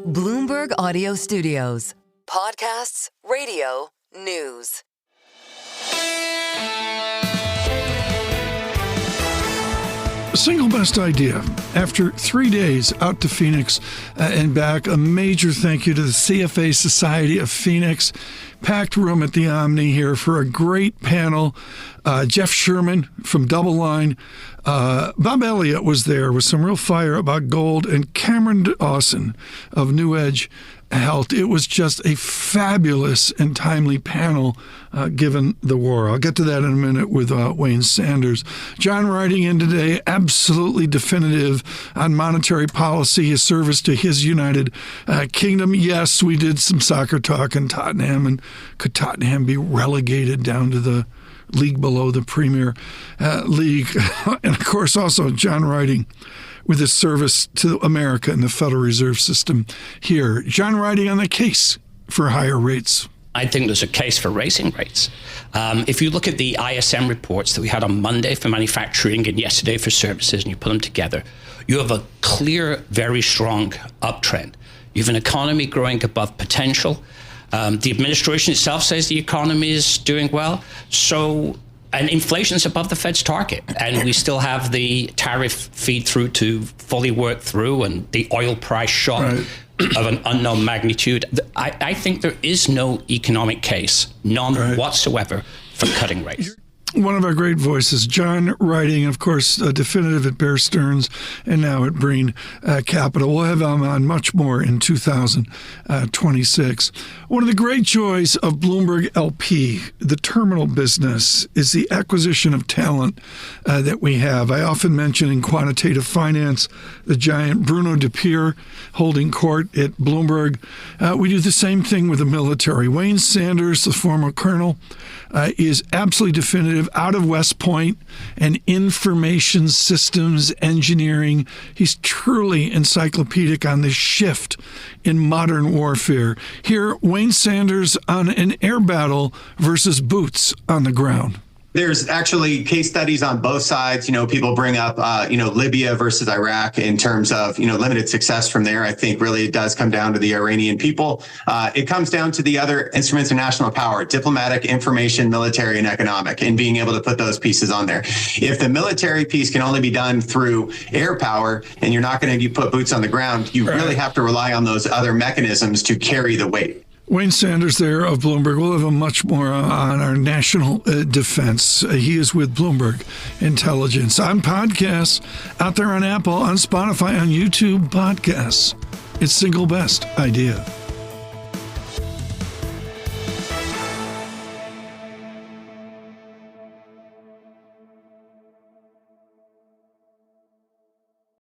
Bloomberg Audio Studios. Podcasts, radio, news. Single best idea. After 3 days out to Phoenix and back, a major thank you to the CFA Society of Phoenix. Packed room at the Omni here for a great panel. Jeff Sherman from Double Line. Bob Elliott was there with some real fire about gold, and Cameron Dawson of New Edge Health. It was just a fabulous and timely panel given the war. I'll get to that in a minute with Wayne Sanders. John Ryding in today, absolutely definitive on monetary policy, his service to his United Kingdom. Yes, we did some soccer talk in Tottenham, and could Tottenham be relegated down to the league below the Premier League? And of course also John Ryding with his service to America and the Federal Reserve System here. John Ryding on the case for higher rates. I think there's a case for raising rates. If you look at the ISM reports that we had on Monday for manufacturing and yesterday for services, and you put them together, you have a clear, very strong uptrend. You have an economy growing above potential. The administration itself says the economy is doing well. And inflation is above the Fed's target. And we still have the tariff feed through to fully work through, and the oil price shock of an unknown magnitude. I think there is no economic case, none whatsoever, for cutting rates. One of our great voices, John Ryding, of course, definitive at Bear Stearns and now at Brean Capital. We'll have him on much more in 2026. One of the great joys of Bloomberg LP, the terminal business, is the acquisition of talent that we have. I often mention in quantitative finance the giant Bruno DePere holding court at Bloomberg. We do the same thing with the military. Wayne Sanders, the former colonel, is absolutely definitive out of West Point and information systems engineering. He's truly encyclopedic on the shift in modern warfare. Here, Wayne Sanders on an air battle versus boots on the ground. There's actually case studies on both sides. People bring up, Libya versus Iraq in terms of, limited success from there. I think really it does come down to the Iranian people. It comes down to the other instruments of national power: diplomatic, information, military, and economic, and being able to put those pieces on there. If the military piece can only be done through air power and you're not going to put boots on the ground, you really have to rely on those other mechanisms to carry the weight. Wayne Sanders there of Bloomberg. We'll have him much more on our national defense. He is with Bloomberg Intelligence. On podcasts, out there on Apple, on Spotify, on YouTube podcasts. It's single best idea.